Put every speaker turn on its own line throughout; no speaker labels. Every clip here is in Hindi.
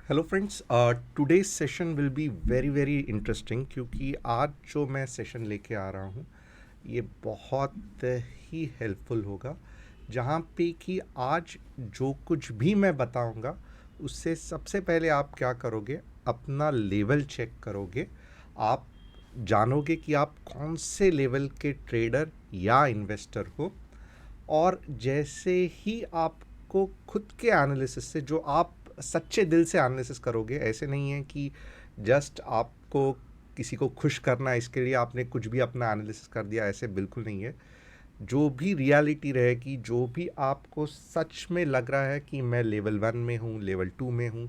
Hello friends, today's session will be very very interesting क्योंकि आज जो मैं सेशन लेके आ रहा हूँ ये बहुत ही हेल्पफुल होगा। जहाँ पे कि आज जो कुछ भी मैं बताऊँगा उससे सबसे पहले आप क्या करोगे, अपना लेवल चेक करोगे। आप जानोगे कि आप कौन से लेवल के ट्रेडर या इन्वेस्टर हो। और जैसे ही आपको खुद के एनालिसिस से, जो आप सच्चे दिल से एनालिसिस करोगे, ऐसे नहीं है कि जस्ट आपको किसी को खुश करना है इसके लिए आपने कुछ भी अपना एनालिसिस कर दिया, ऐसे बिल्कुल नहीं है। जो भी रियलिटी रहेगी, जो भी आपको सच में लग रहा है कि मैं लेवल 1 में हूँ, लेवल 2 में हूँ,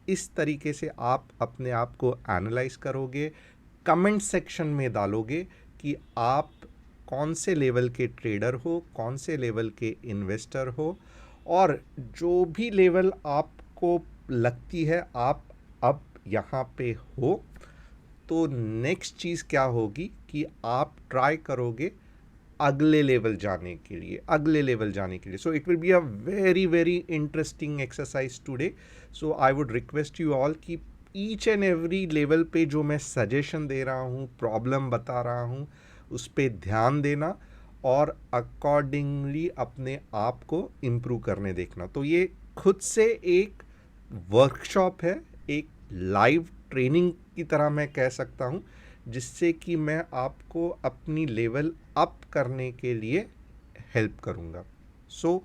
इस तरीके से आप अपने आप को एनालाइज करोगे, कमेंट सेक्शन में डालोगे कि आप कौन से लेवल के ट्रेडर हो, कौन से लेवल के इन्वेस्टर हो। और जो भी लेवल आपको लगती है आप अब यहाँ पे हो, तो नेक्स्ट चीज़ क्या होगी कि आप ट्राई करोगे अगले लेवल जाने के लिए, अगले लेवल जाने के लिए। So it will be a very very interesting exercise today. So I would request you all कि ईच एंड एवरी लेवल पे जो मैं सजेशन दे रहा हूँ, प्रॉब्लम बता रहा हूँ, उस पर ध्यान देना और अकॉर्डिंगली अपने आप को इम्प्रूव करने देखना। तो ये खुद से एक वर्कशॉप है, एक लाइव ट्रेनिंग की तरह मैं कह सकता हूँ, जिससे कि मैं आपको अपनी लेवल अप करने के लिए हेल्प करूँगा। सो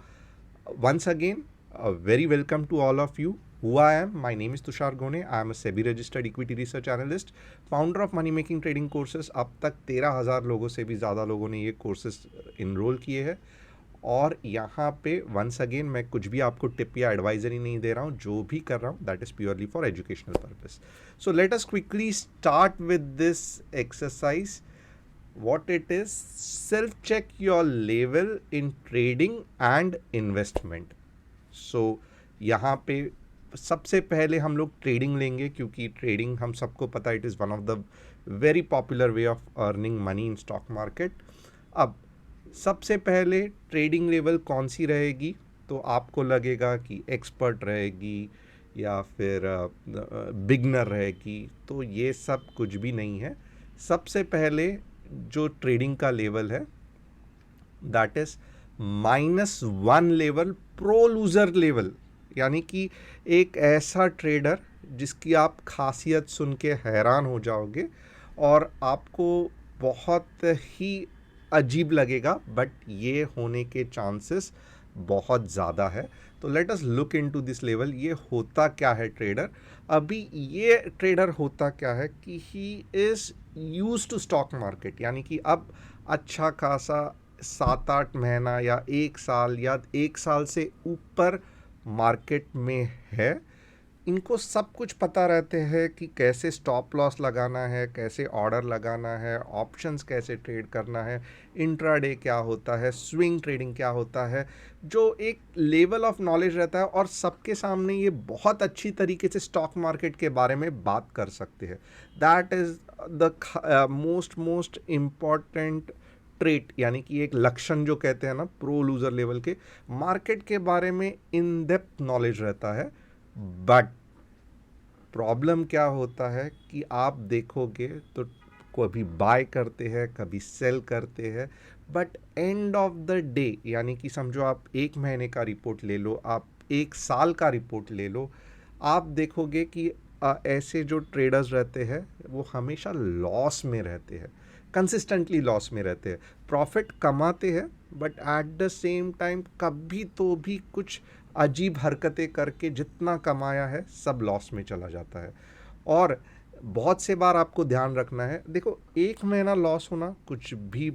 once again, a very welcome to all of you. Who I am, my name is Tushar Gone. I am a SEBI registered equity research analyst, founder of money making trading courses. अब तक 13,000 लोगों से भी ज़्यादा लोगों ने ये कोर्सेज इनरोल किए हैं। और यहाँ पे वंस अगेन मैं कुछ भी आपको टिप या एडवाइजरी नहीं दे रहा हूँ, जो भी कर रहा हूँ that is purely for educational purpose. So let us quickly start with this exercise. What it is, self check your level in trading and investment. So यहाँ पे सबसे पहले हम लोग ट्रेडिंग लेंगे, क्योंकि ट्रेडिंग हम सबको पता है it is one of the very popular way of earning money in stock market. अब सबसे पहले ट्रेडिंग लेवल कौन सी रहेगी, तो आपको लगेगा कि एक्सपर्ट रहेगी या फिर बिगनर रहेगी, तो ये सब कुछ भी नहीं है। सबसे पहले जो ट्रेडिंग का लेवल है that is -1 level, pro loser level. यानी कि एक ऐसा ट्रेडर जिसकी आप खासियत सुन के हैरान हो जाओगे और आपको बहुत ही अजीब लगेगा, बट ये होने के चांसेस बहुत ज़्यादा है। तो let us look into this level. ये होता क्या है ट्रेडर, अभी ये ट्रेडर होता क्या है कि he is use to stock market. यानी कि अब अच्छा खासा 7-8 महीना या 1 साल या 1 साल से ऊपर मार्केट में है। इनको सब कुछ पता रहते हैं कि कैसे स्टॉप लॉस लगाना है, कैसे ऑर्डर लगाना है, ऑप्शंस कैसे ट्रेड करना है, इंट्राडे क्या होता है, स्विंग ट्रेडिंग क्या होता है, जो एक लेवल ऑफ नॉलेज रहता है। और सबके सामने ये बहुत अच्छी तरीके से स्टॉक मार्केट के बारे में बात कर सकते हैं। That is the most important trait, यानी कि एक लक्षण जो कहते हैं ना प्रो लूजर लेवल के, मार्केट के बारे में इन डेप्थ नॉलेज रहता है। बट प्रॉब्लम क्या होता है कि आप देखोगे तो कभी बाय करते हैं, कभी सेल करते हैं, but end of the day, यानी कि समझो आप 1 महीने का रिपोर्ट ले लो, आप 1 साल का रिपोर्ट ले लो, आप देखोगे कि ऐसे जो ट्रेडर्स रहते हैं वो हमेशा लॉस में रहते हैं, कंसिस्टेंटली लॉस में रहते हैं। प्रॉफिट कमाते हैं but at the same time कभी तो भी कुछ अजीब हरकतें करके जितना कमाया है सब लॉस में चला जाता है। और बहुत से बार आपको ध्यान रखना है, देखो 1 महीना लॉस होना कुछ भी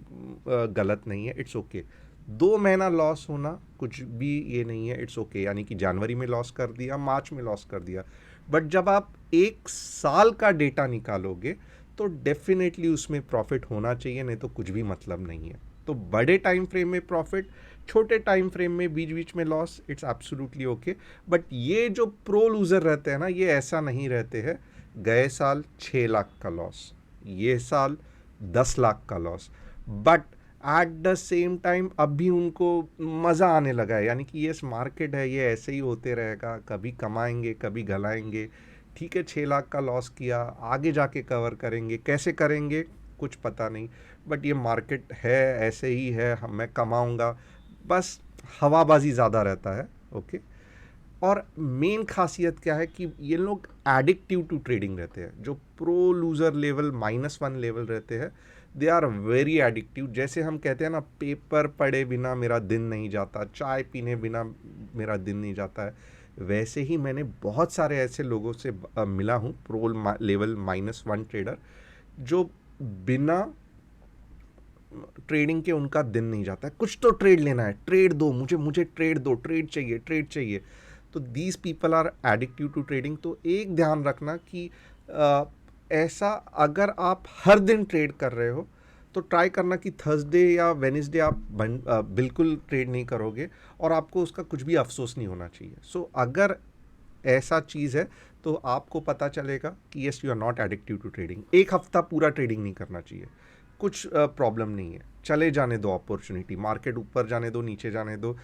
गलत नहीं है, इट्स ओके। 2 महीना लॉस होना कुछ भी ये नहीं है, इट्स ओके। यानी कि जनवरी में लॉस कर दिया, मार्च में लॉस कर दिया, बट जब आप 1 साल का डेटा निकालोगे तो डेफिनेटली उसमें प्रॉफिट होना चाहिए, नहीं तो कुछ भी मतलब नहीं है। तो बड़े टाइम फ्रेम में प्रॉफिट, छोटे टाइम फ्रेम में बीच बीच में loss, it's absolutely okay. But ये जो प्रो लूज़र रहते हैं ना, ये ऐसा नहीं रहते हैं। गए साल 6 लाख का लॉस, ये साल 10 लाख का loss, but at the same time अब भी उनको मज़ा आने लगा है, यानी कि ये मार्केट है, ये ऐसे ही होते रहेगा, कभी कमाएंगे कभी गलाएंगे। ठीक है, 6 लाख का लॉस किया, आगे जाके कवर करेंगे, कैसे करेंगे कुछ पता नहीं, बट ये मार्केट है, ऐसे ही है, मैं कमाऊंगा, बस हवाबाजी ज़्यादा रहता है। ओके। और मेन खासियत क्या है कि ये लोग एडिक्टिव टू ट्रेडिंग रहते हैं। जो प्रो लूज़र लेवल -1 लेवल रहते हैं, दे आर वेरी एडिक्टिव। जैसे हम कहते हैं ना, पेपर पढ़े बिना मेरा दिन नहीं जाता, चाय पीने बिना मेरा दिन नहीं जाता है, वैसे ही मैंने बहुत सारे ऐसे लोगों से मिला हूँ, प्रो लेवल -1 ट्रेडर, जो बिना ट्रेडिंग के उनका दिन नहीं जाता है। कुछ तो ट्रेड लेना है, ट्रेड दो मुझे, मुझे ट्रेड दो, ट्रेड चाहिए, ट्रेड चाहिए। तो these people are addictive to trading. तो एक ध्यान रखना कि ऐसा अगर आप हर दिन ट्रेड कर रहे हो तो ट्राई करना कि थर्सडे या वेडनेसडे आप बिल्कुल ट्रेड नहीं करोगे, और आपको उसका कुछ भी अफसोस नहीं होना चाहिए। सो अगर ऐसा चीज़ है तो आपको पता चलेगा कि yes, you are not addictive to trading. एक हफ्ता पूरा ट्रेडिंग नहीं करना चाहिए, कुछ प्रॉब्लम नहीं है, चले जाने दो अपॉर्चुनिटी, मार्केट ऊपर जाने दो, नीचे जाने दो।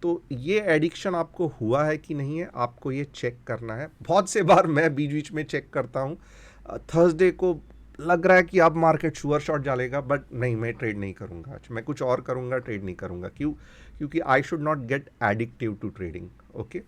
तो ये एडिक्शन आपको हुआ है कि नहीं है, आपको ये चेक करना है। बहुत से बार मैं बीच बीच में चेक करता हूँ, थर्सडे को लग रहा है कि अब मार्केट शुअर शॉट डालेगा, बट नहीं, मैं ट्रेड नहीं करूँगा आज, मैं कुछ और करूँगा, ट्रेड नहीं करूँगा। क्यों? क्योंकि I should not get addictive to trading. Okay.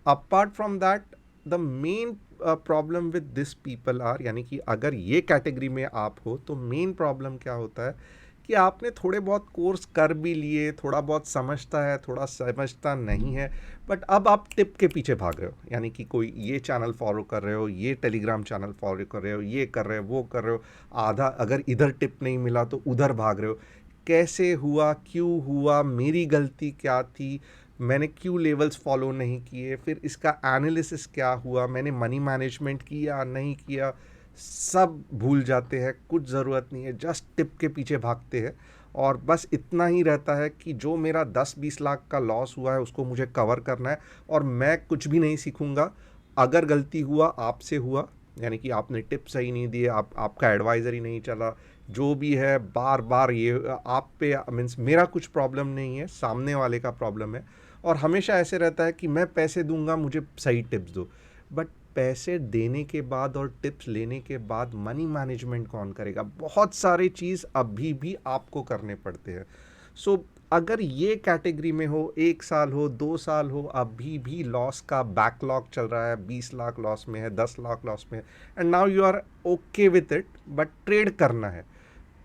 Apart from that, the main problem with this people are, यानी कि अगर ये कैटेगरी में आप हो तो मेन प्रॉब्लम क्या होता है कि आपने थोड़े बहुत कोर्स कर भी लिए, थोड़ा बहुत समझता है, थोड़ा समझता नहीं है, बट अब आप टिप के पीछे भाग रहे हो। यानी कि कोई ये चैनल फॉलो कर रहे हो, ये टेलीग्राम चैनल फॉलो कर रहे हो, ये कर रहे हो, वो कर रहे हो, आधा अगर इधर टिप नहीं मिला तो उधर भाग रहे हो। कैसे हुआ, क्यों हुआ, मेरी गलती क्या थी, मैंने क्यों लेवल्स फॉलो नहीं किए, फिर इसका एनालिसिस क्या हुआ, मैंने मनी मैनेजमेंट किया नहीं किया, सब भूल जाते हैं। कुछ ज़रूरत नहीं है, जस्ट टिप के पीछे भागते हैं, और बस इतना ही रहता है कि जो मेरा 10-20 लाख का लॉस हुआ है उसको मुझे कवर करना है, और मैं कुछ भी नहीं सीखूंगा। अगर गलती हुआ आपसे हुआ, यानी कि आपने टिप सही नहीं दिए, आपका एडवाइज़र ही नहीं चला, जो भी है, बार बार ये आप पे मीन्स मेरा कुछ प्रॉब्लम नहीं है, सामने वाले का प्रॉब्लम है। और हमेशा ऐसे रहता है कि मैं पैसे दूंगा, मुझे सही टिप्स दो, बट पैसे देने के बाद और टिप्स लेने के बाद मनी मैनेजमेंट कौन करेगा? बहुत सारी चीज़ अभी भी आपको करने पड़ते हैं। सो अगर ये कैटेगरी में हो, 1 साल हो, 2 साल हो, अभी भी लॉस का बैकलॉग चल रहा है, 20 लाख लॉस में है, 10 लाख लॉस में है, and now you are okay with it, but trade करना है,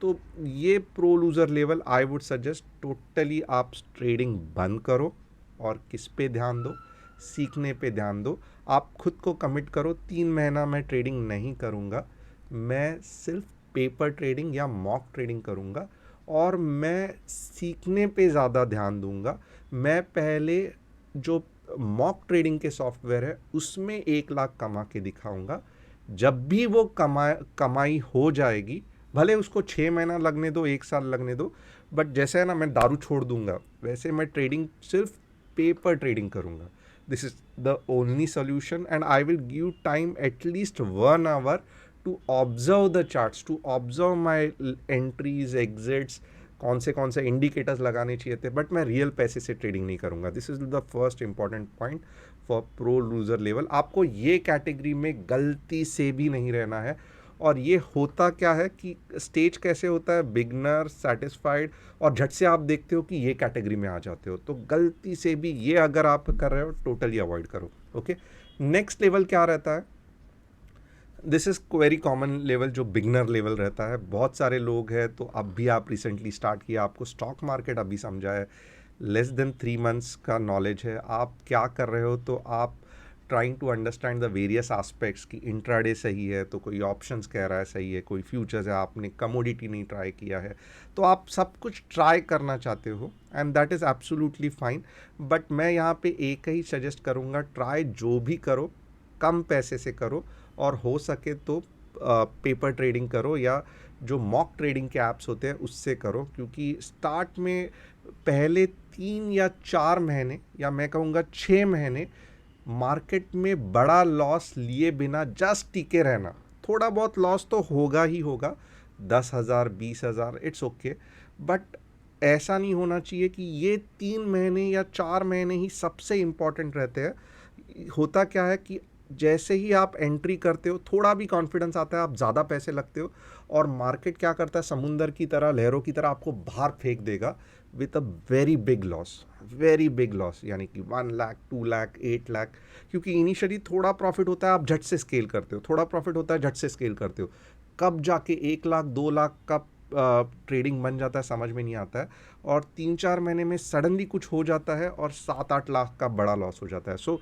तो ये pro loser level I would suggest totally आप ट्रेडिंग बंद करो। और किस पे ध्यान दो? सीखने पे ध्यान दो। आप खुद को कमिट करो, 3 महीना मैं ट्रेडिंग नहीं करूँगा, मैं सिर्फ पेपर ट्रेडिंग या मॉक ट्रेडिंग करूँगा, और मैं सीखने पे ज़्यादा ध्यान दूँगा। मैं पहले जो मॉक ट्रेडिंग के सॉफ्टवेयर है उसमें 1 लाख कमा के दिखाऊँगा। जब भी वो कमाई हो जाएगी, भले उसको 6 महीना लगने दो, 1 साल लगने दो, बट जैसे है ना, मैं दारू छोड़ दूंगा, वैसे मैं ट्रेडिंग सिर्फ पेपर ट्रेडिंग करूंगा। This is the only solution, and I will give time at least 1 hour to observe the charts, to observe my entries, exits, कौन से इंडिकेटर्स लगाने चाहिए थे, बट मैं रियल पैसे से ट्रेडिंग नहीं करूंगा। This is the first important point for pro loser level. आपको ये कैटेगरी में गलती से भी नहीं रहना है। और ये होता क्या है कि स्टेज कैसे होता है, बिगनर, सेटिस्फाइड, और झट से आप देखते हो कि ये कैटेगरी में आ जाते हो। तो गलती से भी ये अगर आप कर रहे हो, टोटली अवॉइड करो। ओके। नेक्स्ट लेवल क्या रहता है? This is very common level, जो बिगनर लेवल रहता है। बहुत सारे लोग हैं, तो अब भी आप रिसेंटली स्टार्ट किया, आपको स्टॉक मार्केट अभी समझा है, लेस देन 3 मंथ्स का नॉलेज है, आप क्या कर रहे हो? तो आप trying to understand the various aspects कि इंट्राडे सही है तो कोई ऑप्शंस कह रहा है सही है, कोई फ्यूचर्स है, आपने कमोडिटी नहीं ट्राई किया है, तो आप सब कुछ ट्राई करना चाहते हो, and that is absolutely fine. But मैं यहाँ पे एक ही सजेस्ट करूँगा, ट्राई जो भी करो कम पैसे से करो, और हो सके तो पेपर ट्रेडिंग करो, या जो मॉक ट्रेडिंग के ऐप्स होते हैं उससे करो। क्योंकि स्टार्ट में पहले 3 या 4 महीने, या मैं कहूँगा 6 महीने, मार्केट में बड़ा लॉस लिए बिना जस्ट टिके रहना, थोड़ा बहुत लॉस तो होगा ही होगा, 10,000 20,000, इट्स ओके, बट ऐसा नहीं होना चाहिए कि ये 3 महीने या 4 महीने ही सबसे इम्पॉर्टेंट रहते हैं। होता क्या है कि जैसे ही आप एंट्री करते हो, थोड़ा भी कॉन्फिडेंस आता है, आप ज़्यादा पैसे लगते हो, और मार्केट क्या करता है, समुंदर की तरह, लहरों की तरह आपको बाहर फेंक देगा with a very big loss, very big loss, यानी कि 1 लाख, 2 लाख, 8 लाख। क्योंकि इनिशियली थोड़ा प्रॉफिट होता है, आप झट से स्केल करते हो, थोड़ा प्रॉफिट होता है, झट से स्केल करते हो। कब जाके 1 लाख, 2 लाख का ट्रेडिंग बन जाता है समझ में नहीं आता है, और 3-4 महीने में सडनली कुछ हो जाता है और 7-8 लाख का बड़ा लॉस हो जाता है। सो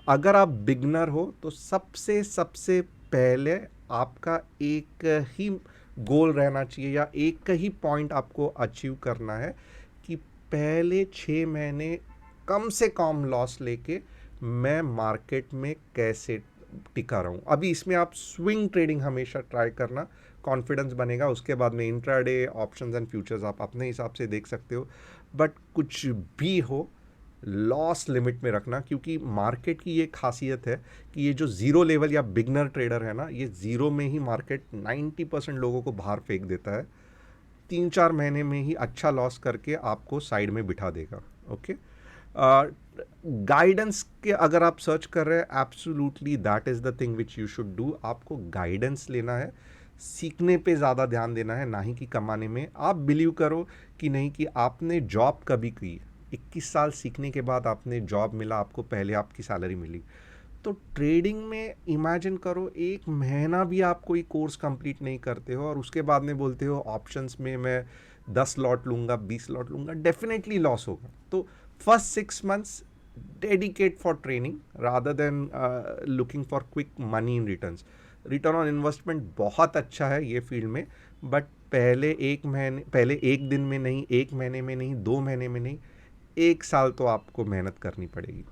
अगर आप बिगनर हो तो सबसे सबसे पहले आपका एक ही गोल रहना चाहिए, या एक ही पॉइंट आपको अचीव करना है कि पहले 6 महीने कम से कम लॉस लेके मैं मार्केट में कैसे टिका रहूं। अभी इसमें आप स्विंग ट्रेडिंग हमेशा ट्राई करना, कॉन्फिडेंस बनेगा। उसके बाद में इंट्राडे, ऑप्शंस एंड फ्यूचर्स आप अपने हिसाब से देख सकते हो, बट कुछ भी हो लॉस लिमिट में रखना, क्योंकि मार्केट की ये खासियत है कि ये जो ज़ीरो लेवल या बिगनर ट्रेडर है ना, ये ज़ीरो में ही मार्केट 90% लोगों को बाहर फेंक देता है। 3-4 महीने में ही अच्छा लॉस करके आपको साइड में बिठा देगा। ओके, गाइडेंस के अगर आप सर्च कर रहे हैं, absolutely that is the thing which you should do. आपको गाइडेंस लेना है, सीखने पे ज़्यादा ध्यान देना है, ना ही कि कमाने में। आप बिलीव करो कि नहीं कि आपने जॉब कभी की, 21 साल सीखने के बाद आपने जॉब मिला, आपको पहले आपकी सैलरी मिली। तो ट्रेडिंग में इमेजिन करो, 1 महीना भी आप कोई कोर्स कंप्लीट नहीं करते हो और उसके बाद में बोलते हो ऑप्शंस में मैं 10 लॉट लूँगा, 20 लॉट लूँगा, डेफिनेटली लॉस होगा। तो first 6 months dedicate for training rather than looking for quick money in returns. Return on investment बहुत अच्छा है ये फील्ड में, बट पहले 1 महीने, पहले 1 दिन में नहीं, 1 महीने में नहीं, 2 महीने में नहीं, 1 साल तो आपको मेहनत करनी पड़ेगी।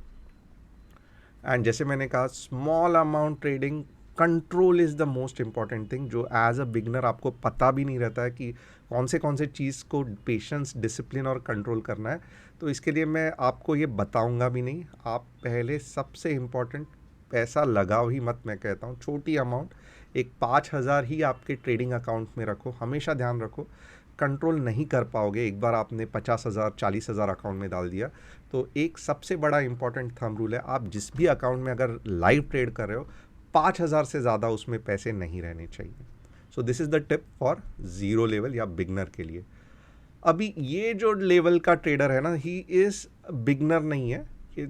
एंड जैसे मैंने कहा, small amount trading, control is the most important thing, जो एज अ बिगनर आपको पता भी नहीं रहता है कि कौन से चीज़ को पेशेंस, डिसिप्लिन और कंट्रोल करना है। तो इसके लिए मैं आपको ये बताऊंगा भी नहीं। आप पहले सबसे इम्पॉर्टेंट पैसा लगाओ ही मत, मैं कहता हूँ छोटी अमाउंट, एक 5,000 ही आपके ट्रेडिंग अकाउंट में रखो। हमेशा ध्यान रखो, कंट्रोल नहीं कर पाओगे एक बार आपने 50,000, 40,000 अकाउंट में डाल दिया। तो एक सबसे बड़ा इंपॉर्टेंट थंब रूल है, आप जिस भी अकाउंट में अगर लाइव ट्रेड कर रहे हो, 5,000 से ज़्यादा उसमें पैसे नहीं रहने चाहिए। सो this is the tip for zero level या बिगनर के लिए। अभी ये जो लेवल का ट्रेडर है ना, ही इज़ बिगनर नहीं है, ये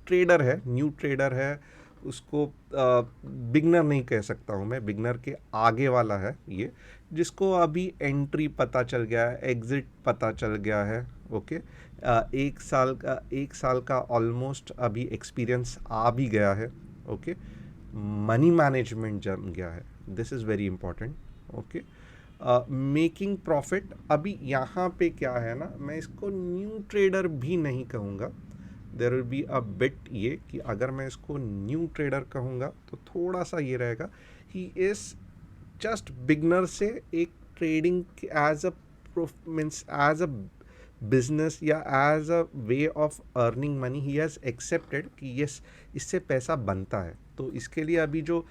ट्रेडर है, न्यू ट्रेडर है, उसको बिगनर नहीं कह सकता हूँ मैं, बिगनर के आगे वाला है ये, जिसको अभी एंट्री पता चल गया है, एग्ज़िट पता चल गया है। ओके, 1 साल का ऑलमोस्ट अभी एक्सपीरियंस आ भी गया है। ओके, मनी मैनेजमेंट जम गया है, this is very important. Okay, making profit, अभी यहाँ पे क्या है ना, मैं इसको न्यू ट्रेडर भी नहीं कहूँगा, there will be a bit, ये कि अगर मैं इसको न्यू ट्रेडर कहूँगा तो थोड़ा सा ये रहेगा, ही इज़ जस्ट बिगनर से एक trading as a means as a business या as a way of earning money, he has accepted कि यस, इससे पैसा बनता है। तो इसके लिए अभी जो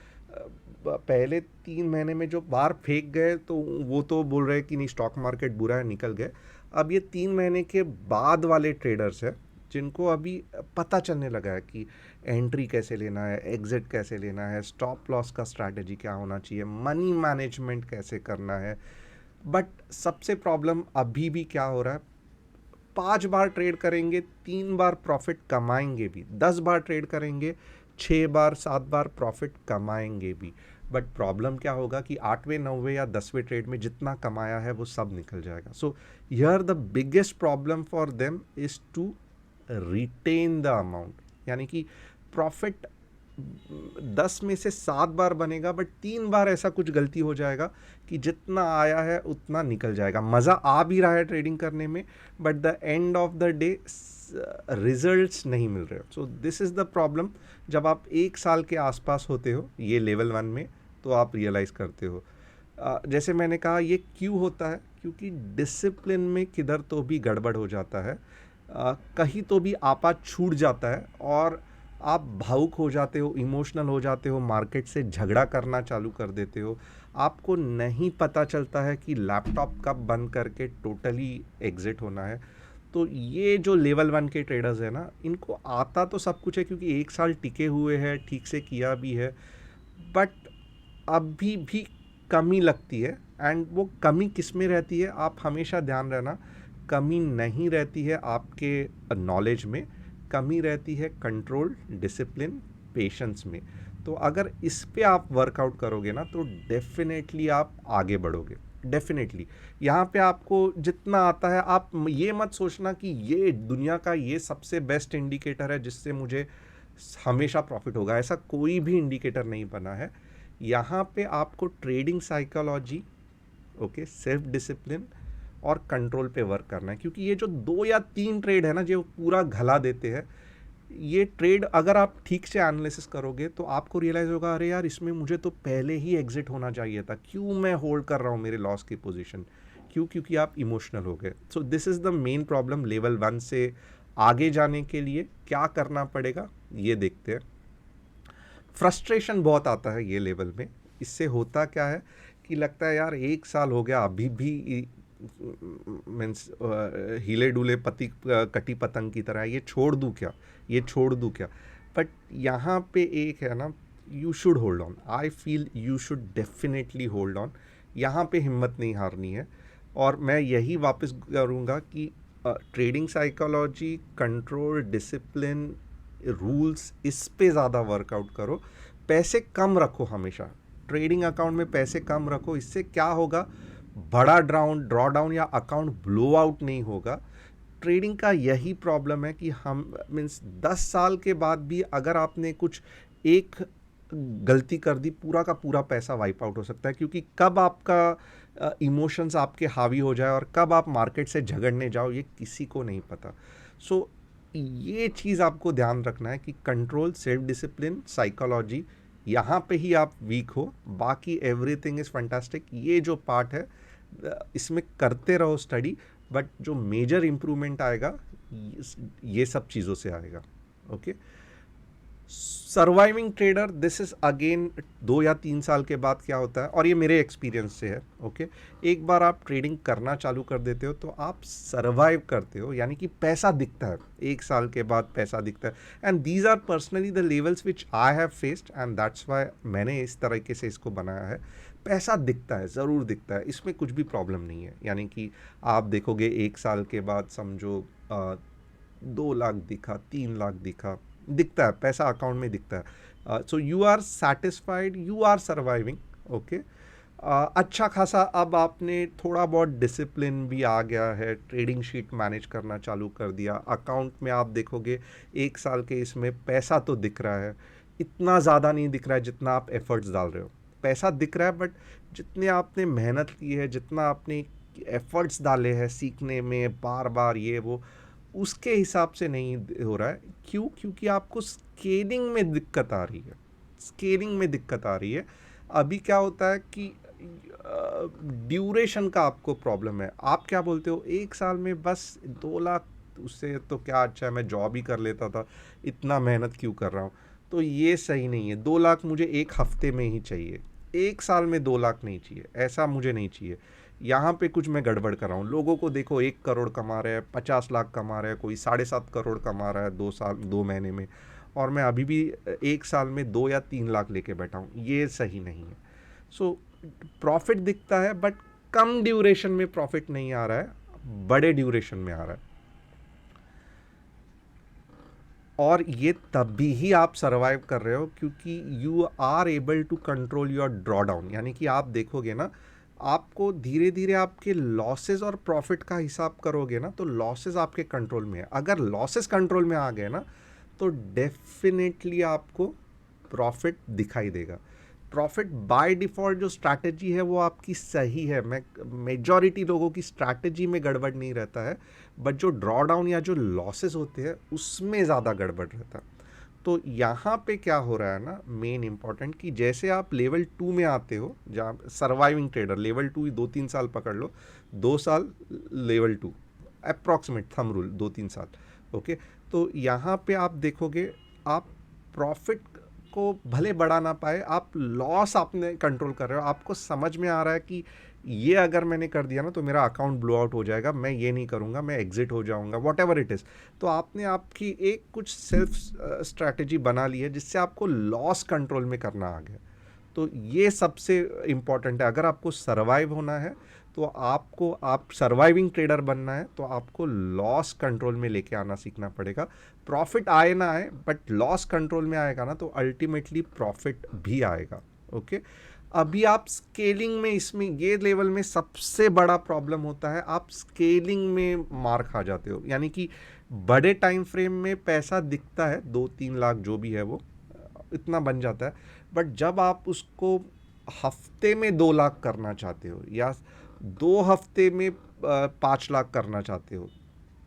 पहले 3 महीने में जो बाहर फेंक गए, तो वो तो बोल रहे हैं कि नहीं स्टॉक मार्केट बुरा है, निकल गए। अब ये 3 महीने के बाद वाले ट्रेडर्स हैं जिनको अभी पता चलने लगा है कि एंट्री कैसे लेना है, एग्जिट कैसे लेना है, स्टॉप लॉस का स्ट्रैटेजी क्या होना चाहिए, मनी मैनेजमेंट कैसे करना है। बट सबसे प्रॉब्लम अभी भी क्या हो रहा है, 5 बार ट्रेड करेंगे, 3 बार प्रॉफिट कमाएंगे भी, 10 बार ट्रेड करेंगे, 6 बार 7 बार प्रॉफिट कमाएंगे भी। बट प्रॉब्लम क्या होगा कि 8वें 9वें या 10वें ट्रेड में जितना कमाया है वो सब निकल जाएगा। So here the biggest problem for them is to retain the amount, यानी कि प्रॉफिट 10 में से 7 बार बनेगा, बट 3 बार ऐसा कुछ गलती हो जाएगा कि जितना आया है उतना निकल जाएगा। मज़ा आ भी रहा है ट्रेडिंग करने में, but the end of the day results नहीं मिल रहे हो। सो दिस इज़ द प्रॉब्लम। जब आप 1 साल के आसपास होते हो ये लेवल 1 में, तो आप रियलाइज़ करते हो। जैसे मैंने कहा, ये क्यों होता है, क्योंकि डिसिप्लिन में किधर तो भी गड़बड़ हो जाता है, कहीं तो भी आपा छूट जाता है, और आप भावुक हो जाते हो, इमोशनल हो जाते हो, मार्केट से झगड़ा करना चालू कर देते हो, आपको नहीं पता चलता है कि लैपटॉप कब बंद करके टोटली एग्जिट होना है। तो ये जो लेवल 1 के ट्रेडर्स हैं ना, इनको आता तो सब कुछ है क्योंकि 1 साल टिके हुए हैं, ठीक से किया भी है, बट अभी भी कमी लगती है। एंड वो कमी किस में रहती है, आप हमेशा ध्यान रखना, कमी नहीं रहती है आपके नॉलेज में, कमी रहती है कंट्रोल, डिसिप्लिन, पेशेंस में। तो अगर इस पे आप वर्कआउट करोगे ना तो डेफिनेटली आप आगे बढ़ोगे, डेफिनेटली। यहाँ पे आपको जितना आता है, आप ये मत सोचना कि ये दुनिया का ये सबसे बेस्ट इंडिकेटर है जिससे मुझे हमेशा प्रॉफिट होगा, ऐसा कोई भी इंडिकेटर नहीं बना है। यहाँ पे आपको trading psychology, okay, self discipline और कंट्रोल पे वर्क करना है, क्योंकि ये जो 2 या 3 ट्रेड है ना जो पूरा घला देते हैं, ये ट्रेड अगर आप ठीक से एनालिसिस करोगे तो आपको रियलाइज होगा, अरे यार इसमें मुझे तो पहले ही एग्जिट होना चाहिए था, क्यों मैं होल्ड कर रहा हूँ मेरे लॉस की पोजीशन, क्यों? क्योंकि आप इमोशनल हो गए। सो this is the main problem. Level 1 से आगे जाने के लिए क्या करना पड़ेगा ये देखते हैं। फ्रस्ट्रेशन बहुत आता है ये लेवल में। इससे होता क्या है कि लगता है यार 1 साल हो गया, अभी भी मीन्स हिले डुले पति कटी पतंग की तरह, ये छोड़ दूँ क्या, ये छोड़ दूँ क्या? बट यहाँ पे एक है ना, you should hold on. I feel you should definitely hold on. यहाँ पे हिम्मत नहीं हारनी है। और मैं यही वापस करूँगा कि trading psychology, control, discipline, rules, इस पे ज़्यादा वर्कआउट करो। पैसे कम रखो हमेशा, ट्रेडिंग अकाउंट में पैसे कम रखो। इससे क्या होगा, बड़ा ड्रॉ डाउन या अकाउंट ब्लो आउट नहीं होगा। ट्रेडिंग का यही प्रॉब्लम है कि हम मीन्स 10 साल के बाद भी अगर आपने कुछ एक गलती कर दी, पूरा का पूरा पैसा वाइप आउट हो सकता है, क्योंकि कब आपका इमोशंस आपके हावी हो जाए और कब आप मार्केट से झगड़ने जाओ ये किसी को नहीं पता। सो ये चीज़ आपको ध्यान रखना है कि कंट्रोल, सेल्फ डिसिप्लिन, साइकोलॉजी, यहाँ पे ही आप वीक हो, बाकी एवरीथिंग इज़ फैंटास्टिक। ये जो पार्ट है इसमें करते रहो स्टडी, बट जो मेजर इम्प्रूवमेंट आएगा ये सब चीज़ों से आएगा। Okay, surviving trader, this is again 2 या 3 साल के बाद क्या होता है, और ये मेरे एक्सपीरियंस से है। ओके, एक बार आप ट्रेडिंग करना चालू कर देते हो तो आप सर्वाइव करते हो, यानी कि पैसा दिखता है, 1 साल के बाद पैसा दिखता है। And these are personally the levels which I have faced, and that's why मैंने इस तरीके से इसको बनाया है। पैसा दिखता है, ज़रूर दिखता है, इसमें कुछ भी प्रॉब्लम नहीं है। यानी कि आप देखोगे 1 साल के बाद समझो 2 लाख दिखा, 3 लाख दिखता है, पैसा अकाउंट में दिखता है। So you are satisfied, you are surviving. Okay, अच्छा खासा अब आपने थोड़ा बहुत डिसिप्लिन भी आ गया है, ट्रेडिंग शीट मैनेज करना चालू कर दिया, अकाउंट में आप देखोगे 1 साल के इसमें पैसा तो दिख रहा है, इतना ज़्यादा नहीं दिख रहा है जितना आप एफर्ट्स डाल रहे हो। पैसा दिख रहा है, बट जितने आपने मेहनत की है, जितना आपने एफर्ट्स डाले हैं सीखने में, बार बार ये वो, उसके हिसाब से नहीं हो रहा है। क्यों? क्योंकि आपको स्केलिंग में दिक्कत आ रही है, स्केलिंग में दिक्कत आ रही है। अभी क्या होता है कि ड्यूरेशन का आपको प्रॉब्लम है। आप क्या बोलते हो, 1 साल में बस 2 लाख, उससे तो क्या अच्छा है मैं जॉब ही कर लेता था, इतना मेहनत क्यों कर रहा हूँ? तो ये सही नहीं है। 2 लाख मुझे 1 हफ्ते में ही चाहिए, 1 साल में 2 लाख नहीं चाहिए, ऐसा मुझे नहीं चाहिए। यहाँ पे कुछ मैं गड़बड़ कर रहा हूँ। लोगों को देखो 1 करोड़ कमा रहे हैं, 50 लाख कमा रहे हैं, कोई 7.5 करोड़ कमा रहा है 2 साल 2 महीने में, और मैं अभी भी 1 साल में 2 या 3 लाख लेके बैठा हूँ। ये सही नहीं है। सो प्रॉफिट दिखता है, बट कम ड्यूरेशन में प्रॉफिट नहीं आ रहा है, बड़े ड्यूरेशन में आ रहा है। और ये तभी ही आप सर्वाइव कर रहे हो क्योंकि you are able to control your drawdown. यानी कि आप देखोगे ना, आपको धीरे धीरे आपके लॉसेस और प्रॉफिट का हिसाब करोगे ना, तो लॉसेस आपके कंट्रोल में है। अगर लॉसेस कंट्रोल में आ गए ना तो डेफिनेटली आपको प्रॉफिट दिखाई देगा। प्रॉफिट बाय डिफ़ॉल्ट जो स्ट्रैटेजी है वो आपकी सही है, मैं मेजॉरिटी लोगों की स्ट्रैटेजी में गड़बड़ नहीं रहता है, बट जो ड्रॉ डाउन या जो लॉसेस होते हैं उसमें ज़्यादा गड़बड़ रहता है। तो यहाँ पे क्या हो रहा है ना, मेन इंपॉर्टेंट, कि जैसे आप लेवल 2 में आते हो, जहाँ सर्वाइविंग ट्रेडर लेवल 2 ही 2-3 साल पकड़ लो, 2 साल लेवल 2, अप्रॉक्सीमेट थंब रूल 2-3 साल। ओके, तो यहाँ पे आप देखोगे आप प्रॉफिट को भले बढ़ा ना पाए, आप लॉस आपने कंट्रोल कर रहे हो, आपको समझ में आ रहा है कि ये अगर मैंने कर दिया ना तो मेरा अकाउंट ब्लो आउट हो जाएगा, मैं ये नहीं करूँगा, मैं एग्जिट हो जाऊँगा, वॉट एवर इट इज़। तो आपने आपकी एक कुछ सेल्फ स्ट्रैटेजी बना ली है जिससे आपको लॉस कंट्रोल में करना आ गया। तो ये सबसे इम्पॉर्टेंट है। अगर आपको सर्वाइव होना है तो आपको, आप सर्वाइविंग ट्रेडर बनना है तो आपको लॉस कंट्रोल में लेके आना सीखना पड़ेगा। प्रॉफिट आए ना आए, बट लॉस कंट्रोल में आएगा ना तो अल्टीमेटली प्रॉफिट भी आएगा। ओके, अभी आप स्केलिंग में, इसमें ये लेवल में सबसे बड़ा प्रॉब्लम होता है, आप स्केलिंग में मार खा जाते हो। यानी कि बड़े टाइम फ्रेम में पैसा दिखता है, 2-3 लाख जो भी है वो इतना बन जाता है, बट जब आप उसको हफ्ते में 2 लाख करना चाहते हो या 2 हफ्ते में 5 लाख करना चाहते हो,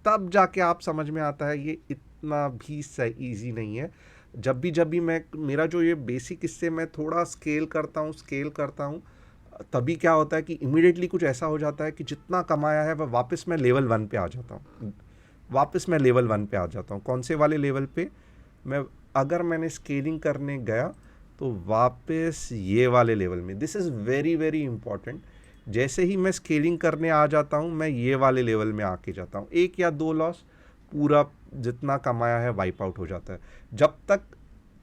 तब जाके आप समझ में आता है ये इतना भी ईजी नहीं है। जब भी मैं, मेरा जो ये बेसिक, इससे मैं थोड़ा स्केल करता हूँ, तभी क्या होता है कि इमीडिएटली कुछ ऐसा हो जाता है कि जितना कमाया है वह वापस मैं लेवल 1 पे आ जाता हूँ। कौन से वाले लेवल पे? मैं, अगर मैंने स्केलिंग करने गया तो वापस ये वाले लेवल में। This is very very important. जैसे ही मैं स्केलिंग करने आ जाता हूँ मैं ये वाले लेवल में आके जाता हूँ, 1 या 2 लॉस, पूरा जितना कमाया है वाइप आउट हो जाता है। जब तक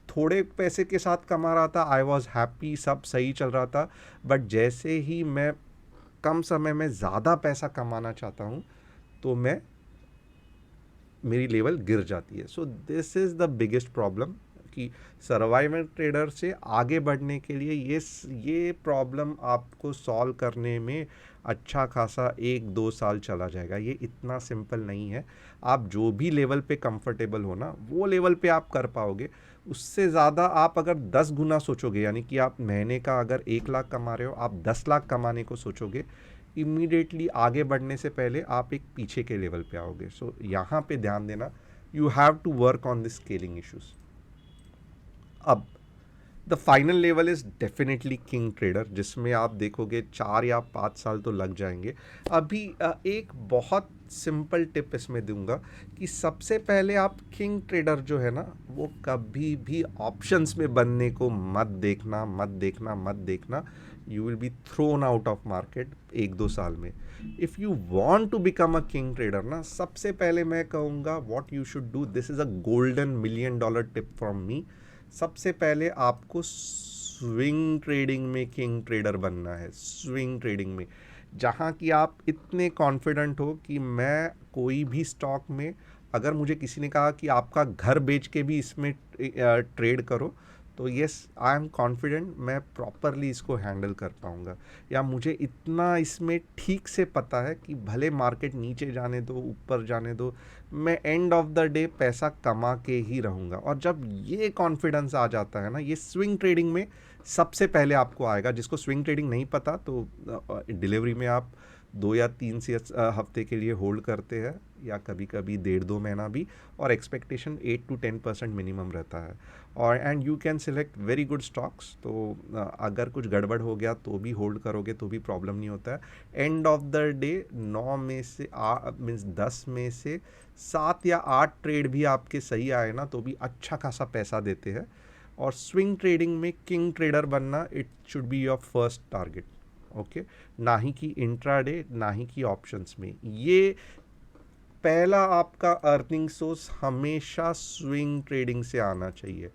थोड़े पैसे के साथ कमा रहा था, आई वॉज हैप्पी, सब सही चल रहा था, बट जैसे ही मैं कम समय में ज़्यादा पैसा कमाना चाहता हूँ तो मेरी लेवल गिर जाती है। So this is the biggest problem कि सर्वाइवल ट्रेडर से आगे बढ़ने के लिए ये प्रॉब्लम आपको सॉल्व करने में अच्छा खासा 1-2 साल चला जाएगा। ये इतना सिंपल नहीं है। आप जो भी लेवल पे कंफर्टेबल हो ना, वो लेवल पे आप कर पाओगे। उससे ज़्यादा आप अगर 10 गुना सोचोगे, यानी कि आप महीने का अगर 1 लाख कमा रहे हो, आप 10 लाख कमाने को सोचोगे, इमीडिएटली आगे बढ़ने से पहले आप एक पीछे के लेवल पे आओगे। सो यहाँ पे ध्यान देना, you have to work on this scaling issues. अब the final level is definitely king trader, जिसमें आप देखोगे 4 या 5 साल तो लग जाएंगे। अभी एक बहुत सिंपल टिप इसमें दूंगा कि सबसे पहले आप किंग ट्रेडर जो है ना, वो कभी भी ऑप्शंस में बनने को मत देखना। You will be thrown out of market 1-2 साल में। If you want to become a king trader ना, सबसे पहले मैं कहूँगा what you should do, this is a golden $1,000,000 tip from me. सबसे पहले आपको स्विंग ट्रेडिंग में किंग ट्रेडर बनना है। स्विंग ट्रेडिंग में जहाँ कि आप इतने कॉन्फिडेंट हो कि मैं कोई भी स्टॉक में, अगर मुझे किसी ने कहा कि आपका घर बेच के भी इसमें ट्रेड करो, तो येस, आई एम कॉन्फिडेंट मैं प्रॉपरली इसको हैंडल कर पाऊँगा। या मुझे इतना इसमें ठीक से पता है कि भले मार्केट नीचे जाने दो, ऊपर जाने दो, मैं एंड ऑफ द डे पैसा कमा के ही रहूँगा। और जब ये कॉन्फिडेंस आ जाता है ना, ये स्विंग ट्रेडिंग में सबसे पहले आपको आएगा। जिसको स्विंग ट्रेडिंग नहीं पता तो डिलीवरी में आप 2 या 3 से हफ्ते के लिए होल्ड करते हैं, या कभी कभी 1.5-2 महीना भी, और एक्सपेक्टेशन 8-10% मिनिमम रहता है। और and you can select very good stocks. तो अगर कुछ गड़बड़ हो गया तो भी होल्ड करोगे तो भी प्रॉब्लम नहीं होता है। एंड ऑफ द डे 9 में से मीन्स 10 में से 7 या 8 ट्रेड भी आपके सही आए ना तो भी अच्छा खासा पैसा देते हैं। और स्विंग ट्रेडिंग में किंग ट्रेडर बनना, it should be your first target. Okay, ना ही कि इंट्राडे, ना ही कि ऑप्शंस में। ये पहला आपका अर्निंग सोर्स हमेशा स्विंग ट्रेडिंग से आना चाहिए।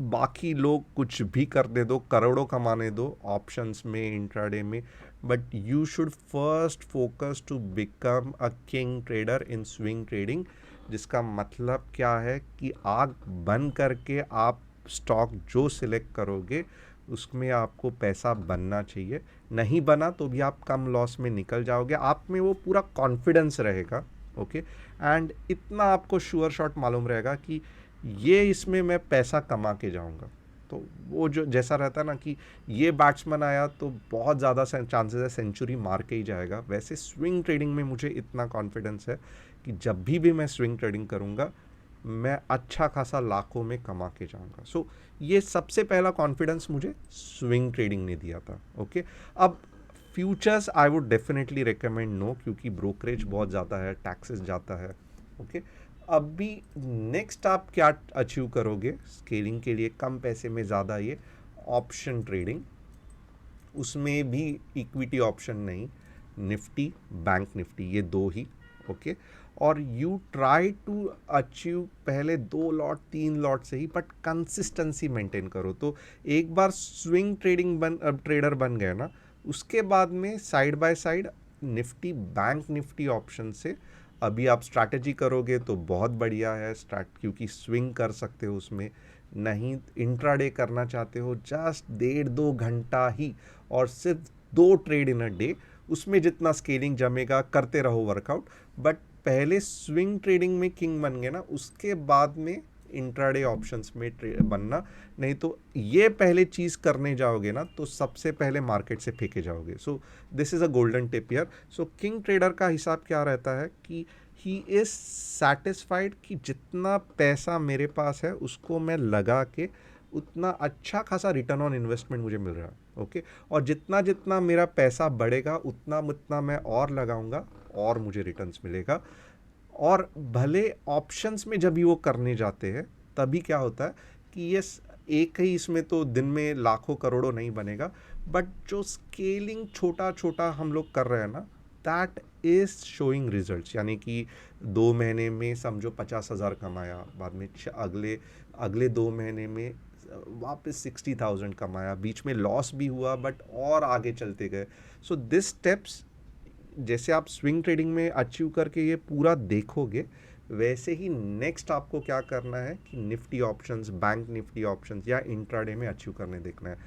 बाकी लोग कुछ भी करने दो, करोड़ों कमाने दो ऑप्शंस में, इंट्राडे में, but you should first focus to become a king trader in swing trading. जिसका मतलब क्या है कि आग बंद करके आप स्टॉक जो सिलेक्ट करोगे उसमें आपको पैसा बनना चाहिए। नहीं बना तो भी आप कम लॉस में निकल जाओगे, आप में वो पूरा कॉन्फिडेंस रहेगा। ओके, एंड इतना आपको श्योर शॉट मालूम रहेगा कि ये इसमें मैं पैसा कमा के जाऊंगा। तो वो जो जैसा रहता है ना कि ये बैट्समैन आया तो बहुत ज़्यादा चांसेस है सेंचुरी मार के ही जाएगा, वैसे स्विंग ट्रेडिंग में मुझे इतना कॉन्फिडेंस है कि जब भी मैं स्विंग ट्रेडिंग करूँगा मैं अच्छा खासा लाखों में कमा के जाऊंगा। सो ये सबसे पहला कॉन्फिडेंस मुझे स्विंग ट्रेडिंग ने दिया था। ओके, अब futures I would definitely recommend no, क्योंकि ब्रोकरेज बहुत ज़्यादा है, टैक्सेस जाता है। ओके, अभी नेक्स्ट आप क्या अचीव करोगे स्केलिंग के लिए, कम पैसे में ज़्यादा, ये ऑप्शन ट्रेडिंग, उसमें भी इक्विटी ऑप्शन नहीं, निफ्टी, बैंक निफ्टी, ये दो ही। ओके, और यू ट्राई टू अचीव पहले 2 लॉट 3 लॉट से ही, बट कंसिस्टेंसी मेंटेन करो। तो एक बार स्विंग ट्रेडर बन गए ना, उसके बाद में side by side Nifty bank Nifty option से अभी आप स्ट्रैटेजी करोगे तो बहुत बढ़िया है क्योंकि स्विंग कर सकते हो उसमें। नहीं इंट्राडे करना चाहते हो, जस्ट 1.5-2 घंटा ही और सिर्फ 2 ट्रेड इन अ डे, उसमें जितना स्केलिंग जमेगा करते रहो वर्कआउट। बट पहले स्विंग ट्रेडिंग में किंग बन गए ना, उसके बाद में इंट्राडे ऑप्शंस में बनना। नहीं तो ये पहले चीज़ करने जाओगे ना तो सबसे पहले मार्केट से फेंके जाओगे। सो this is a golden tip here. So king trader का हिसाब क्या रहता है कि ही इज़ सेटिस्फाइड कि जितना पैसा मेरे पास है उसको मैं लगा के उतना अच्छा खासा रिटर्न ऑन इन्वेस्टमेंट मुझे मिल रहा है। ओके, और जितना जितना मेरा पैसा बढ़ेगा उतना उतना मैं और लगाऊंगा और मुझे रिटर्न्स मिलेगा। और भले ऑप्शंस में जब भी वो करने जाते हैं तभी क्या होता है कि ये एक ही इसमें तो दिन में लाखों करोड़ों नहीं बनेगा, बट जो स्केलिंग छोटा छोटा हम लोग कर रहे हैं ना, दैट इज शोइंग रिजल्ट्स। यानी कि 2 महीने में समझो 50,000 कमाया, बाद में अगले अगले 2 महीने में वापस 60,000 कमाया, बीच में लॉस भी हुआ बट और आगे चलते गए। सो दिस स्टेप्स जैसे आप स्विंग ट्रेडिंग में अचीव करके ये पूरा देखोगे, वैसे ही नेक्स्ट आपको क्या करना है कि Nifty options, bank Nifty options या इंट्राडे में अचीव करने देखना है।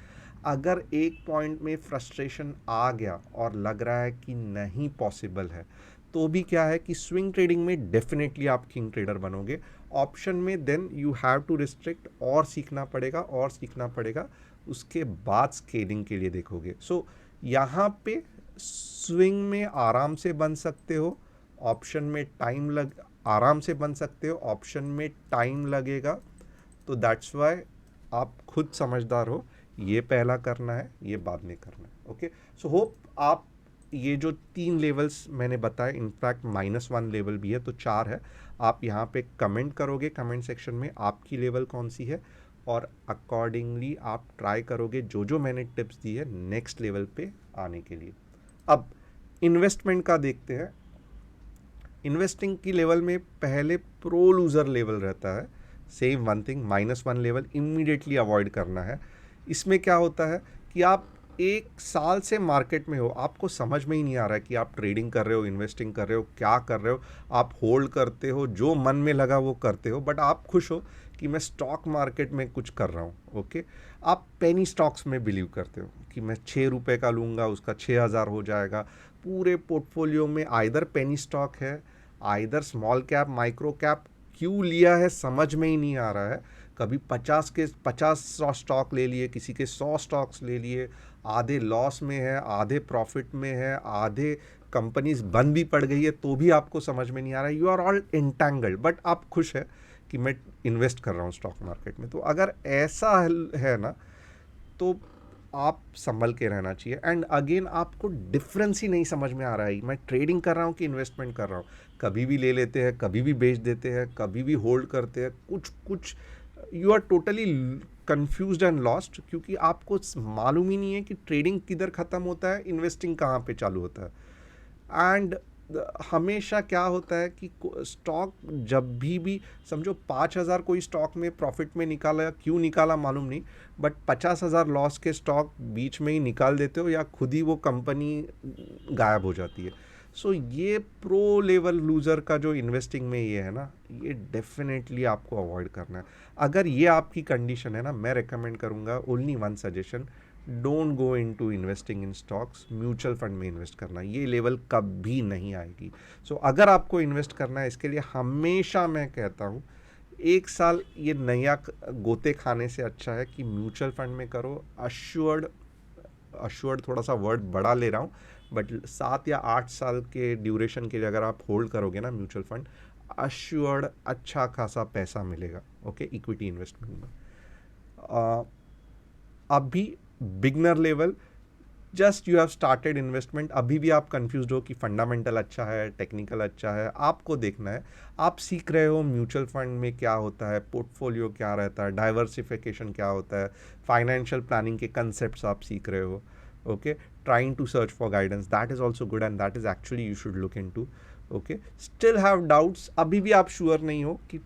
अगर एक पॉइंट में फ्रस्ट्रेशन आ गया और लग रहा है कि नहीं पॉसिबल है, तो भी क्या है कि स्विंग ट्रेडिंग में डेफिनेटली आप किंग ट्रेडर बनोगे। ऑप्शन में then you have to restrict, और सीखना पड़ेगा और सीखना पड़ेगा, उसके बाद स्केलिंग के लिए देखोगे। सो यहाँ पे स्विंग में आराम से बन सकते हो, ऑप्शन में टाइम लग आराम से बन सकते हो, ऑप्शन में टाइम लगेगा। तो दैट्स वाई आप खुद समझदार हो, ये पहला करना है, ये बाद में करना है। ओके, सो होप आप ये जो 3 लेवल्स मैंने बताए, इनफैक्ट -1 लेवल भी है, तो 4 है। आप यहाँ पे कमेंट करोगे कमेंट सेक्शन में आपकी लेवल कौन सी है, और अकॉर्डिंगली आप ट्राई करोगे जो जो मैंने टिप्स दी है नेक्स्ट लेवल पे आने के लिए। अब इन्वेस्टमेंट का देखते हैं। इन्वेस्टिंग की लेवल में पहले प्रो लूज़र लेवल रहता है, same one thing, -1 level immediately avoid करना है। इसमें क्या होता है कि आप 1 साल से मार्केट में हो, आपको समझ में ही नहीं आ रहा है कि आप ट्रेडिंग कर रहे हो, इन्वेस्टिंग कर रहे हो, क्या कर रहे हो। आप होल्ड करते हो, जो मन में लगा वो करते हो, बट आप खुश हो कि मैं स्टॉक मार्केट में कुछ कर रहा हूँ। ओके, आप पेनी स्टॉक्स में बिलीव करते हो कि मैं 6 रुपये का लूँगा, उसका 6,000 हो जाएगा। पूरे पोर्टफोलियो में आइदर पेनी स्टॉक है, either small cap, micro cap. क्यों लिया है समझ में ही नहीं आ रहा है। कभी 50 स्टॉक ले लिए, किसी के 100 स्टॉक्स ले लिए, आधे लॉस में है, आधे प्रॉफिट में है, आधे कंपनीज बंद भी पड़ गई है, तो भी आपको समझ में नहीं आ रहा है। You are all entangled, but आप खुश है कि मैं इन्वेस्ट कर रहा हूँ स्टॉक मार्केट में। तो अगर ऐसा है ना, तो आप संभल के रहना चाहिए। एंड अगेन आपको डिफरेंस ही नहीं समझ में आ रहा है, मैं ट्रेडिंग कर रहा हूँ कि इन्वेस्टमेंट कर रहा हूँ। कभी भी ले लेते हैं, कभी भी बेच देते हैं, कभी भी होल्ड करते हैं, कुछ कुछ you are totally confused and lost, क्योंकि आपको मालूम ही नहीं है कि ट्रेडिंग किधर ख़त्म होता है, इन्वेस्टिंग कहाँ पे चालू होता है। एंड हमेशा क्या होता है कि स्टॉक जब भी समझो 5,000 कोई स्टॉक में प्रॉफिट में निकाला, क्यों निकाला मालूम नहीं, बट 50,000 लॉस के स्टॉक बीच में ही निकाल देते हो, या खुद ही वो कंपनी गायब हो जाती है। सो ये प्रो लेवल लूज़र का जो इन्वेस्टिंग में ये है ना, ये डेफिनेटली आपको अवॉइड करना है। अगर ये आपकी कंडीशन है ना, मैं रेकमेंड करूँगा only one suggestion, don't go into investing in stocks. Mutual fund में इन्वेस्ट करना, ये लेवल कभी नहीं आएगी। सो अगर आपको इन्वेस्ट करना है, इसके लिए हमेशा मैं कहता हूँ 1 साल ये नया गोते खाने से अच्छा है कि म्यूचुअल फंड में करो। अश्योर्ड थोड़ा सा वर्ड बड़ा ले रहा हूँ, बट 7 या 8 साल के ड्यूरेशन के लिए अगर आप होल्ड करोगे ना म्यूचुअल फंड, अश्योर्ड अच्छा खासा पैसा मिलेगा। ओके, इक्विटी इन्वेस्टमेंट में अभी beginner level just you have started investment, अभी भी आप कंफ्यूज हो कि फंडामेंटल अच्छा है, टेक्निकल अच्छा है, आपको देखना है। आप सीख रहे हो म्यूचुअल फंड में क्या होता है, पोर्टफोलियो क्या रहता है, डाइवर्सिफिकेशन क्या होता है, फाइनेंशियल प्लानिंग के कंसेप्ट आप सीख रहे हो। Okay, trying to search for guidance, that is also good and that is actually you should look into. Okay, still have doubts, अभी भी आप श्योर नहीं हो कि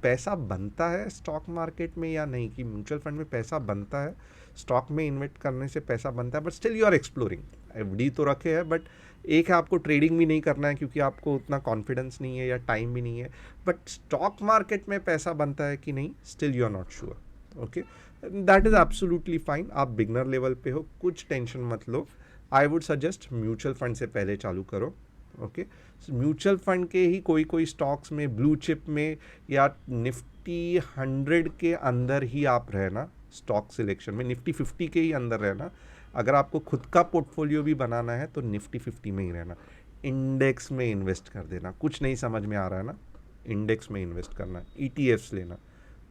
पैसा बनता है स्टॉक मार्केट में या नहीं, कि म्यूचुअल फंड में पैसा बनता है, स्टॉक में इन्वेस्ट करने से पैसा बनता है, but still you are exploring. FD तो रखे है, बट एक है आपको ट्रेडिंग भी नहीं करना है क्योंकि आपको उतना कॉन्फिडेंस नहीं है या टाइम भी नहीं है, बट स्टॉक मार्केट में पैसा बनता है कि नहीं, still you are not sure. Okay, that is absolutely fine, आप बिगनर लेवल पे हो, कुछ टेंशन मत लो। I would suggest mutual fund से पहले चालू करो। ओके, म्यूचुअल फंड के ही कोई कोई स्टॉक्स में, ब्लू चिप में या निफ्टी 100 के अंदर ही आप रहना, स्टॉक सिलेक्शन में निफ्टी 50 के ही अंदर रहना। अगर आपको खुद का पोर्टफोलियो भी बनाना है तो निफ्टी 50 में ही रहना, इंडेक्स में इन्वेस्ट कर देना, कुछ नहीं समझ में आ रहा है ना, इंडेक्स में इन्वेस्ट करना, ईटीएफ्स लेना।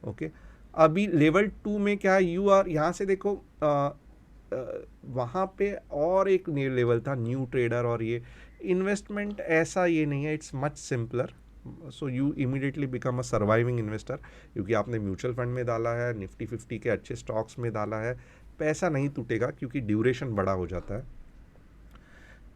ओके, अभी लेवल 2 में क्या है, यू आर यहाँ से देखो, वहाँ पे और एक लेवल था न्यू ट्रेडर, और ये इन्वेस्टमेंट ऐसा ये नहीं है, it's much simpler. So you immediately become a surviving investor, क्योंकि आपने म्यूचुअल फंड में डाला है, निफ्टी 50 के अच्छे स्टॉक्स में डाला है, पैसा नहीं टूटेगा क्योंकि ड्यूरेशन बड़ा हो जाता है।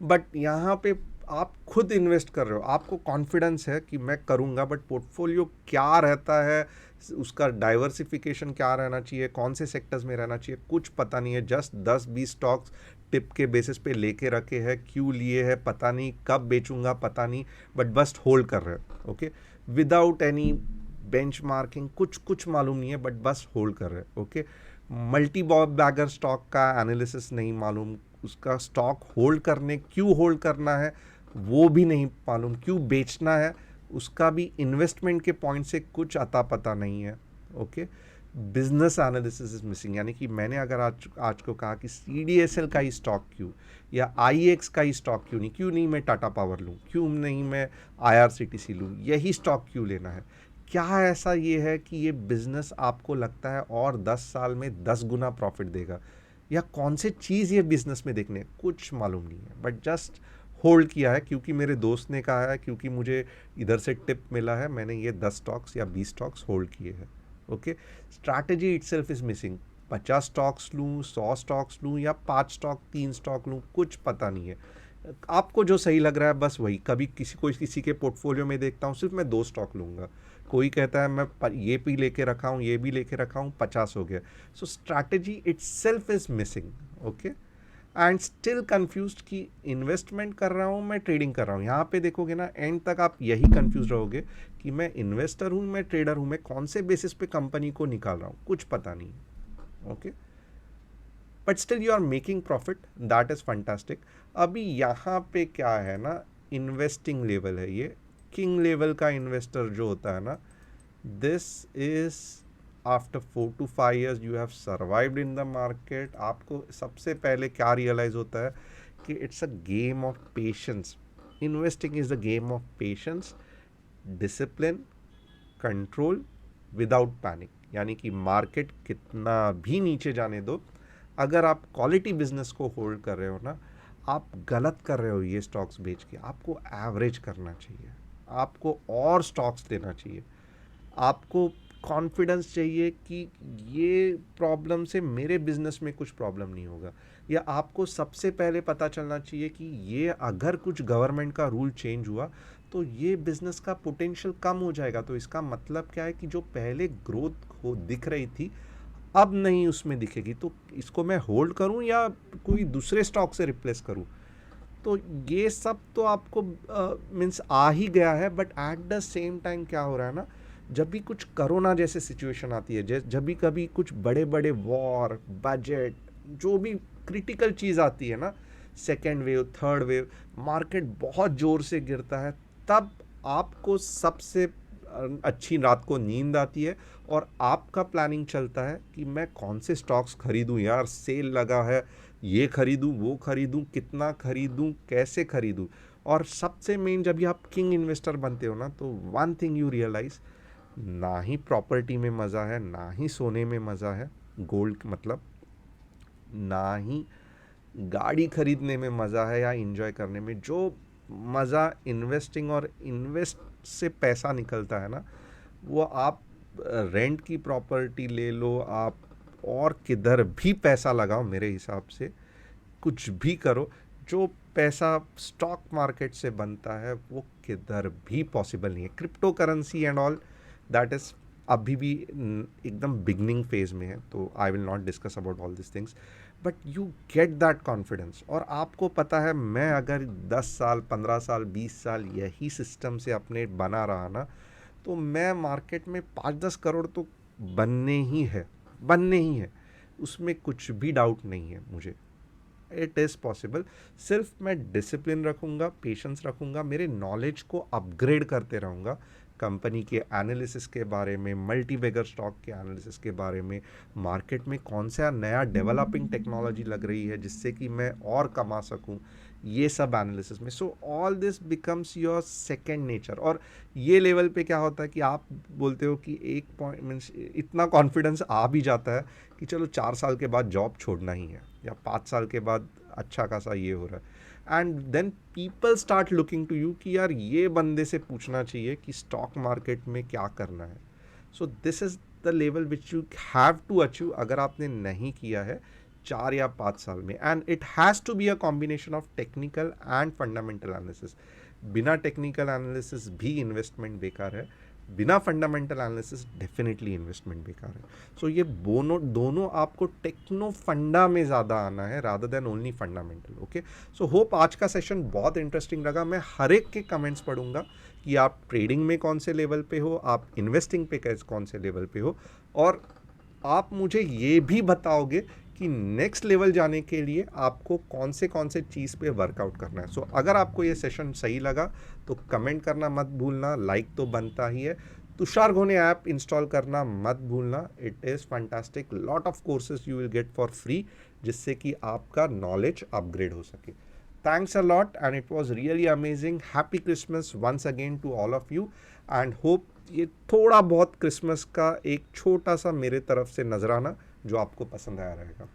बट यहाँ पे आप खुद इन्वेस्ट कर रहे हो, आपको कॉन्फिडेंस है कि मैं करूँगा, बट पोर्टफोलियो क्या रहता है, उसका डाइवर्सिफिकेशन क्या रहना चाहिए, कौन से सेक्टर्स में रहना चाहिए, कुछ पता नहीं है। जस्ट 10-20 स्टॉक्स टिप के बेसिस पे लेके रखे हैं, क्यों लिए हैं पता नहीं, कब बेचूंगा पता नहीं, बट बस होल्ड कर रहे हैं। Okay, without any bench marking, कुछ मालूम नहीं है, बट बस होल्ड कर रहे हैं। ओके, मल्टी बैगर स्टॉक का एनालिसिस नहीं मालूम, उसका स्टॉक होल्ड करने, क्यों होल्ड करना है वो भी नहीं मालूम, क्यों बेचना है उसका भी इन्वेस्टमेंट के पॉइंट से कुछ अता पता नहीं है। Okay, business analysis is missing, यानी कि मैंने अगर आज को कहा कि CDSL का ही स्टॉक क्यों, या IEX का ही स्टॉक क्यों नहीं मैं टाटा पावर लूँ, क्यों नहीं मैं IRCTC लूँ, यही स्टॉक क्यों लेना है, क्या ऐसा ये है कि ये बिजनेस आपको लगता है और 10 साल में 10 गुना प्रॉफिट देगा, या कौन से चीज़ ये बिजनेस में देखने, कुछ मालूम नहीं है, बट जस्ट होल्ड किया है क्योंकि मेरे दोस्त ने कहा है, क्योंकि मुझे इधर से टिप मिला है, मैंने ये 10 स्टॉक्स या 20 स्टॉक्स होल्ड किए हैं। Okay, strategy itself is missing, 50 stocks लूँ, 100 स्टॉक्स लूँ, या 5 स्टॉक 3 स्टॉक लूँ, कुछ पता नहीं है। आपको जो सही लग रहा है बस वही, कभी किसी के पोर्टफोलियो में देखता हूँ सिर्फ मैं 2 स्टॉक लूँगा, कोई कहता है मैं ये भी लेके रखा हूँ, ये भी लेके रखा हूँ, 50 हो गया। So strategy itself is missing. Okay, and still confuse कि इन्वेस्टमेंट कर रहा हूँ मैं, ट्रेडिंग कर रहा हूँ। यहाँ पे देखोगे ना, एंड तक आप यही कंफ्यूज रहोगे कि मैं इन्वेस्टर हूँ, मैं ट्रेडर हूँ, मैं कौन से बेसिस पे कंपनी को निकाल रहा हूँ, कुछ पता नहीं। Okay, but still you are making profit, that is fantastic. अभी यहाँ पे क्या है ना, इन्वेस्टिंग लेवल है ये, किंग लेवल का इन्वेस्टर जो होता है ना, this is after 4 to 5 years you have survived in the market. आपको सबसे पहले क्या रियलाइज होता है कि it's a game of patience, investing is the game of patience, discipline, control, without panic. यानी कि मार्केट कितना भी नीचे जाने दो, अगर आप क्वालिटी बिजनेस को होल्ड कर रहे हो ना, आप गलत कर रहे हो ये स्टॉक्स बेच के, आपको एवरेज करना चाहिए, आपको और स्टॉक्स लेना चाहिए, आपको कॉन्फिडेंस चाहिए कि ये प्रॉब्लम से मेरे बिजनेस में कुछ प्रॉब्लम नहीं होगा, या आपको सबसे पहले पता चलना चाहिए कि ये अगर कुछ गवर्नमेंट का रूल चेंज हुआ तो ये बिजनेस का पोटेंशियल कम हो जाएगा, तो इसका मतलब क्या है कि जो पहले ग्रोथ हो दिख रही थी अब नहीं उसमें दिखेगी, तो इसको मैं होल्ड करूं या कोई दूसरे स्टॉक से रिप्लेस करूं। तो ये सब तो आपको मीन्स आ ही गया है, but at the same time क्या हो रहा है ना, जब भी कुछ कोरोना जैसे सिचुएशन आती है, जब भी कभी कुछ बड़े बड़े वॉर, बजट, जो भी क्रिटिकल चीज़ आती है ना, second wave, third wave, market बहुत ज़ोर से गिरता है, तब आपको सबसे अच्छी रात को नींद आती है, और आपका प्लानिंग चलता है कि मैं कौन से स्टॉक्स खरीदूं, यार सेल लगा है, ये खरीदूं, वो खरीदूं, कितना खरीदूं, कैसे खरीदूं। और सबसे मेन, जब भी आप किंग इन्वेस्टर बनते हो ना, तो वन थिंग यू रियलाइज, ना ही प्रॉपर्टी में मज़ा है, ना ही सोने में मज़ा है, गोल्ड मतलब, ना ही गाड़ी खरीदने में मज़ा है या इंजॉय करने में, जो मज़ा इन्वेस्टिंग और इन्वेस्ट से पैसा निकलता है ना, वो आप रेंट की प्रॉपर्टी ले लो, आप और किधर भी पैसा लगाओ, मेरे हिसाब से कुछ भी करो, जो पैसा स्टॉक मार्केट से बनता है वो किधर भी पॉसिबल नहीं है। Crypto currency and all that is अभी भी एकदम बिगनिंग फेज में है, तो I will not discuss about all this things, but you get that confidence. और आपको पता है, मैं अगर 10 साल 15 साल 20 साल यही सिस्टम से अपने बना रहा ना, तो मैं मार्केट में 5-10 करोड़ तो बनने ही है, उसमें कुछ भी डाउट नहीं है मुझे। It is possible. सिर्फ मैं डिसिप्लिन रखूँगा, पेशेंस रखूँगा, मेरे नॉलेज को अपग्रेड करते रहूँगा, कंपनी के एनालिसिस के बारे में, मल्टीबैगर स्टॉक के एनालिसिस के बारे में, मार्केट में कौन सा नया डेवलपिंग टेक्नोलॉजी लग रही है जिससे कि मैं और कमा सकूं, ये सब एनालिसिस में। So all this becomes your second nature. और ये लेवल पे क्या होता है कि आप बोलते हो कि एक पॉइंट मीन्स इतना कॉन्फिडेंस आ भी जाता है कि चलो 4 साल के बाद जॉब छोड़ना ही है, या 5 साल के बाद अच्छा खासा ये हो रहा है, and then people start looking to you कि यार ये बंदे से पूछना चाहिए कि स्टॉक मार्केट में क्या करना है। So this is the level which you have to achieve अगर आपने नहीं किया है 4 या 5 साल में। And it has to be a combination of technical and fundamental analysis. बिना टेक्निकल एनालिसिस भी इन्वेस्टमेंट बेकार है, बिना फंडामेंटल एनालिसिस डेफिनेटली इन्वेस्टमेंट बेकार है। सो ये दोनों आपको टेक्नो फंडा में ज़्यादा आना है rather than only fundamental. Okay, so hope आज का सेशन बहुत इंटरेस्टिंग लगा। मैं हर एक के कमेंट्स पढ़ूंगा कि आप ट्रेडिंग में कौन से लेवल पे हो, आप इन्वेस्टिंग पे कौन से लेवल पे हो, और आप मुझे ये भी बताओगे कि नेक्स्ट लेवल जाने के लिए आपको कौन से चीज़ पे वर्कआउट करना है। सो अगर आपको ये सेशन सही लगा तो कमेंट करना मत भूलना, लाइक तो बनता ही है। तुषार घोने ऐप इंस्टॉल करना मत भूलना, it is fantastic, lot of courses you will get for free, जिससे कि आपका नॉलेज अपग्रेड हो सके। Thanks a lot and it was really amazing. Happy Christmas once again to all of you and hope ये थोड़ा बहुत क्रिसमस का एक छोटा सा मेरे तरफ से नजराना जो आपको पसंद आया रहेगा।